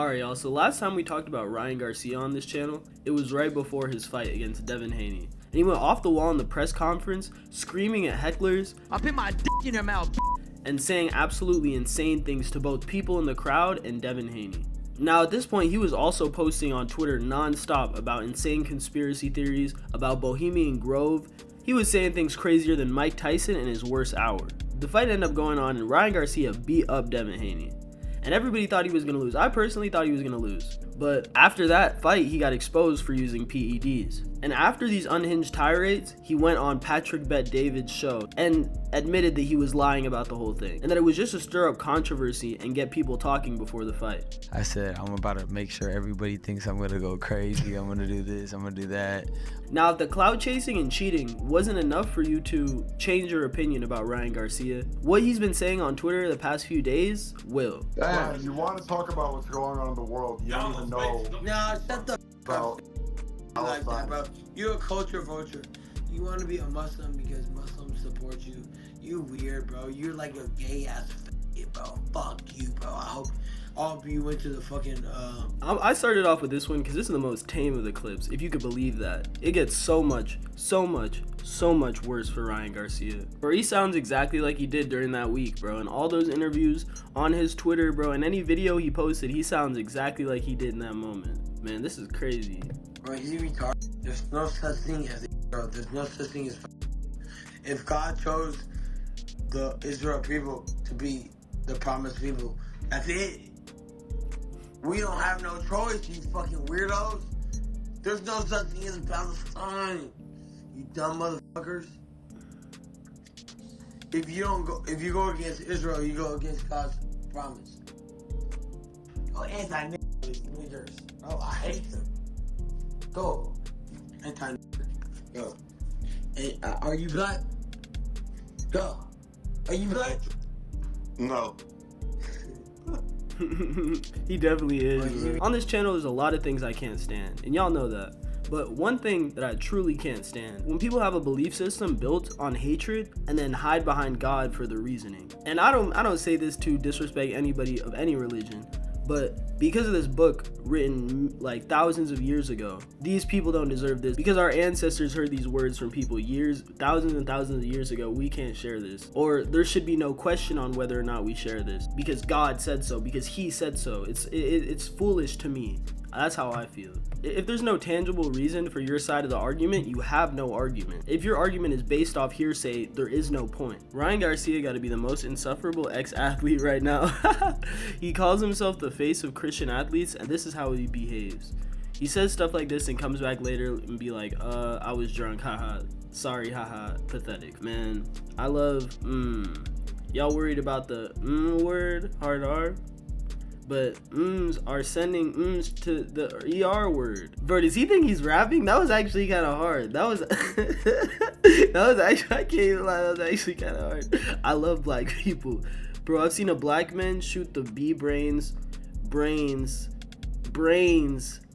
Alright y'all, so last time we talked about Ryan Garcia on this channel, it was right before his fight against Devin Haney. And he went off the wall in the press conference, screaming at hecklers, "I'll put my dick in your mouth," and saying absolutely insane things to both people in the crowd and Devin Haney. Now at this point, he was also posting on Twitter non-stop about insane conspiracy theories, about Bohemian Grove. He was saying things crazier than Mike Tyson in his worst hour. The fight ended up going on and Ryan Garcia beat up Devin Haney. And everybody thought he was going to lose. I personally thought he was going to lose. But after that fight, he got exposed for using PEDs. And after these unhinged tirades, he went on Patrick Bet-David's show and admitted that he was lying about the whole thing. And that it was just to stir up controversy and get people talking before the fight. I said, I'm about to make sure everybody thinks I'm going to go crazy. I'm going to do this. I'm going to do that. Now, if the clout chasing and cheating wasn't enough for you to change your opinion about Ryan Garcia, what he's been saying on Twitter the past few days will. Damn, you want to talk about what's going on in the world, you don't even know. Nah, shut the Bro, like that, bro. You're a culture vulture. You want to be a Muslim because Muslims support you. You weird, bro. You're like a gay ass faggot, bro. Fuck you, bro. I hope all of you went to the fucking I started off with this one because this is the most tame of the clips, if you could believe that. It gets so much worse for Ryan Garcia. Bro, he sounds exactly like he did during that week, bro. In all those interviews, on his Twitter, bro, in any video he posted, he sounds exactly like he did in that moment. Man, this is crazy. Bro, he's retarded. There's no such thing as Israel. There's no such thing as. If God chose the Israel people to be the promised people, that's it. We don't have no choice, you fucking weirdos. There's no such thing as Palestine, you dumb motherfuckers. If you go against Israel, you go against God's promise. Oh, anti-niggers. Oh, I hate them. Go. Anti-niggers. Go. Hey, are you black? Go. Are you black? No. He definitely is. On this channel, there's a lot of things I can't stand, and y'all know that. But one thing that I truly can't stand, when people have a belief system built on hatred and then hide behind God for the reasoning. And I don't say this to disrespect anybody of any religion, but because of this book written like thousands of years ago, these people don't deserve this. Because our ancestors heard these words from people thousands and thousands of years ago, we can't share this. Or there should be no question on whether or not we share this. Because God said so, because he said so. It's foolish to me. That's how I feel. If there's no tangible reason for your side of the argument, you have no argument. If your argument is based off hearsay, there is no point. Ryan Garcia got to be the most insufferable ex-athlete right now. He calls himself the face of Christian athletes, and this is how he behaves. He says stuff like this and comes back later and be like, I was drunk, haha, sorry, haha, pathetic. Man, I love, Y'all worried about the word, hard R? But are sending to the ER word. Bro, does he think he's rapping? That was actually kind of hard. That was actually, I can't even lie, that was actually kind of hard. I love black people. Bro, I've seen a black man shoot the brains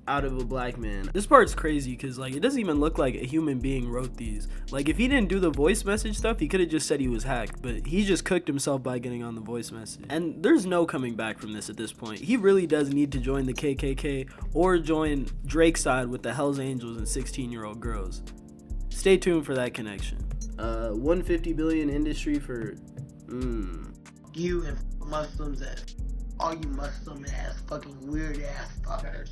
out of a black man. This part's crazy because like it doesn't even look like a human being wrote these. Like if he didn't do the voice message stuff, he could have just said he was hacked, but he just cooked himself by getting on the voice message. And there's no coming back from this at this point. He really does need to join the KKK or join Drake's side with the Hells Angels and 16-year-old girls. Stay tuned for that connection. 150 billion industry for you and Muslims and all you Muslim ass fucking weird ass fuckers.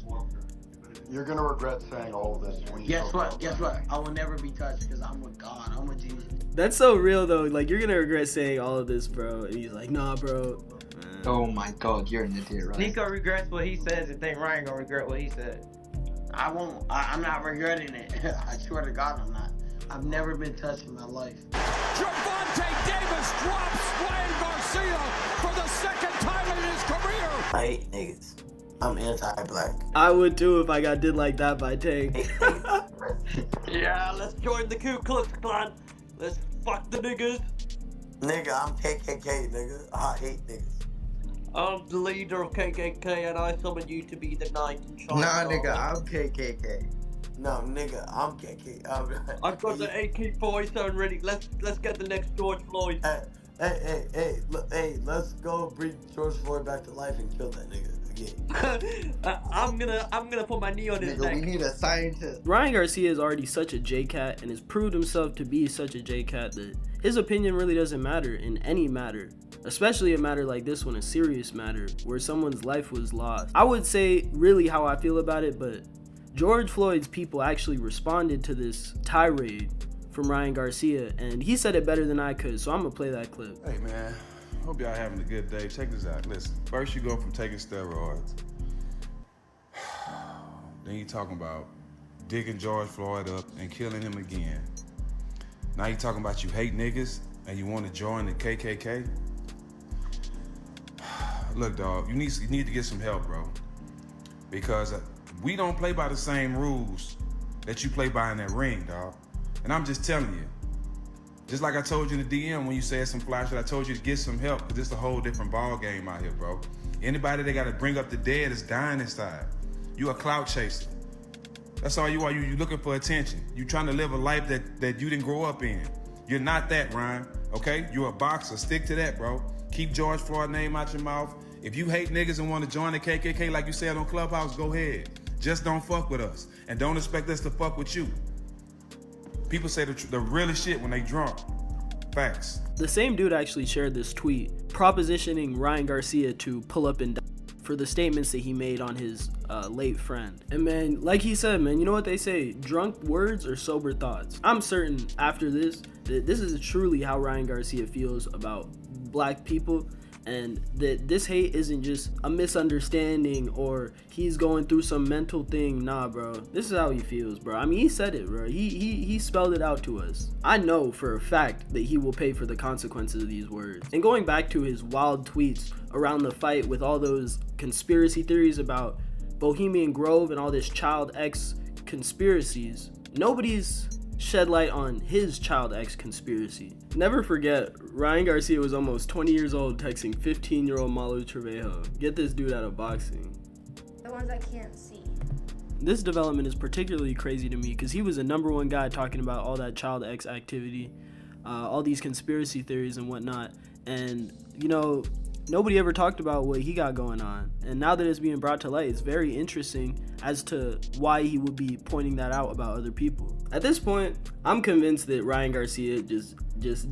You're gonna regret saying all of this when you Guess what? I will never be touched because I'm with God. I'm with Jesus. That's so real though. Like you're gonna regret saying all of this, bro. And he's like, nah, bro. Oh my God, you're an idiot, right? Nico regrets what he says and think Ryan gonna regret what he said. I won't. I'm not regretting it. I swear to God, I'm not. I've never been touched in my life. Gervonta Davis drops Ryan Garcia for the second time in his career. I hate niggas. I'm anti-black. I would too if I got did like that by Tank. Yeah, let's join the Ku Klux Klan. Let's fuck the niggas. Nigga, I'm KKK, nigga. I hate niggas. I'm the leader of KKK and I summon you to be the knight in China. Nah, nigga, I'm KKK. No, nigga, I'm KKK. I've got the AK-47 ready. Let's get the next George Floyd. Hey, let's go bring George Floyd back to life and kill that nigga again. gay. I'm gonna put my knee on his Nigga, we neck. need a scientist. Ryan Garcia is already such a J-Cat and has proved himself to be such a J-Cat that his opinion really doesn't matter in any matter. Especially a matter like this one, a serious matter where someone's life was lost. I would say really how I feel about it, but George Floyd's people actually responded to this tirade from Ryan Garcia, and he said it better than I could, so I'm gonna play that clip. Hey man, hope y'all having a good day. Check this out. Listen, first you go from taking steroids, then you talking about digging George Floyd up and killing him again. Now you talking about you hate niggas and you want to join the KKK. Look, dog, you need to get some help, bro, because we don't play by the same rules that you play by in that ring, dog. And I'm just telling you, just like I told you in the DM when you said some fly shit, I told you to get some help, because it's a whole different ball game out here, bro. Anybody that got to bring up the dead is dying inside. You a clout chaser. That's all you are. You looking for attention. You trying to live a life that you didn't grow up in. You're not that, Ryan, okay? You're a boxer. Stick to that, bro. Keep George Floyd's name out your mouth. If you hate niggas and want to join the KKK like you said on Clubhouse, go ahead. Just don't fuck with us. And don't expect us to fuck with you. People say the realest shit when they drunk. Facts. The same dude actually shared this tweet propositioning Ryan Garcia to pull up and die for the statements that he made on his late friend. And man, like he said, man, you know what they say, drunk words or sober thoughts. I'm certain after this that this is truly how Ryan Garcia feels about black people, and that this hate isn't just a misunderstanding or he's going through some mental thing. Nah, bro, this is how he feels, bro. I mean, he said it, bro. He spelled it out to us. I know for a fact that he will pay for the consequences of these words. And going back to his wild tweets around the fight with all those conspiracy theories about Bohemian Grove and all this Child X conspiracies, nobody's shed light on his Child X conspiracy. Never forget, Ryan Garcia was almost 20 years old texting 15-year-old Malu Trevejo. Get this dude out of boxing. The ones I can't see. This development is particularly crazy to me because he was the #1 guy talking about all that Child X activity, all these conspiracy theories and whatnot. And, you know, nobody ever talked about what he got going on. And now that it's being brought to light, it's very interesting as to why he would be pointing that out about other people. At this point, I'm convinced that Ryan Garcia just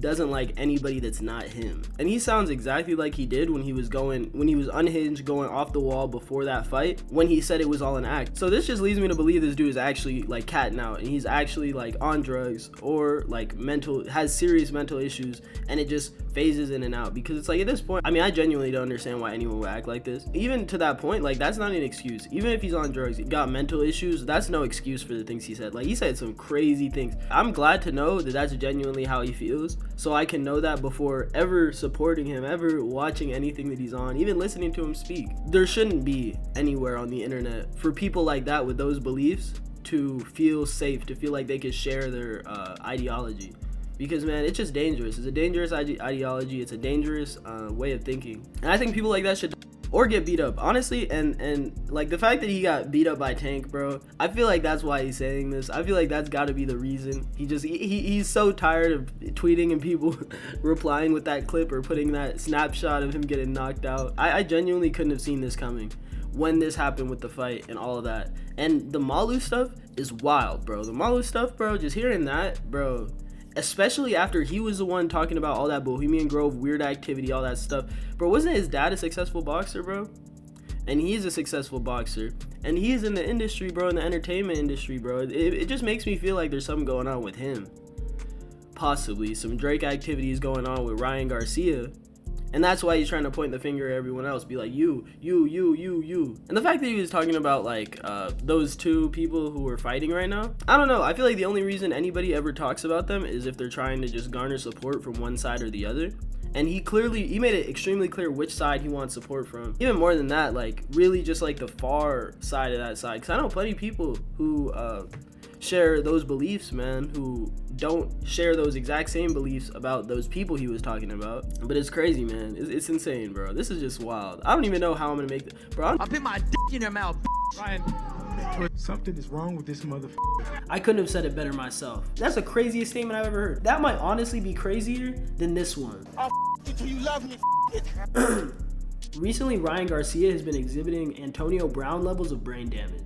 doesn't like anybody that's not him. And he sounds exactly like he did when he was unhinged, going off the wall before that fight, when he said it was all an act. So this just leads me to believe this dude is actually like catting out, and he's actually like on drugs or like has serious mental issues, and it just phases in and out. Because it's like, at this point, I mean, I genuinely don't understand why anyone would act like this. Even to that point, like, that's not an excuse. Even if he's on drugs, got mental issues, that's no excuse for the things he said. Like, he said some crazy things. I'm glad to know that that's genuinely how he feels, so I can know that before ever supporting him, ever watching anything that he's on, even listening to him speak. There shouldn't be anywhere on the internet for people like that with those beliefs to feel safe, to feel like they can share their ideology. Because, man, it's just dangerous. It's a dangerous ideology. It's a dangerous way of thinking. And I think people like that should or get beat up, honestly. And like, the fact that he got beat up by Tank, bro, I feel like that's why he's saying this. I feel like that's got to be the reason. He's so tired of tweeting and people replying with that clip or putting that snapshot of him getting knocked out. I genuinely couldn't have seen this coming when this happened with the fight and all of that. And the Malu stuff is wild, bro. The Malu stuff, bro, just hearing that, bro, especially after he was the one talking about all that Bohemian Grove weird activity, all that stuff. Bro, wasn't his dad a successful boxer, bro? And he's a successful boxer. And he's in the industry, bro, in the entertainment industry, bro. It just makes me feel like there's something going on with him. Possibly some Drake activities going on with Ryan Garcia. And that's why he's trying to point the finger at everyone else, be like, you. And the fact that he was talking about, like, those two people who were fighting right now, I don't know. I feel like the only reason anybody ever talks about them is if they're trying to just garner support from one side or the other. And he made it extremely clear which side he wants support from. Even more than that, like, really just, like, the far side of that side. Because I know plenty of people who share those beliefs, man, who don't share those exact same beliefs about those people he was talking about. But it's crazy, man. It's insane, bro. This is just wild. I don't even know how I'm gonna make this, bro. I'll put my dick in your mouth, Ryan. Something is wrong with this motherfucker. I couldn't have said it better myself. That's the craziest statement I've ever heard. That might honestly be crazier than this one. I'll you till you love me, Recently, Ryan Garcia has been exhibiting Antonio Brown levels of brain damage.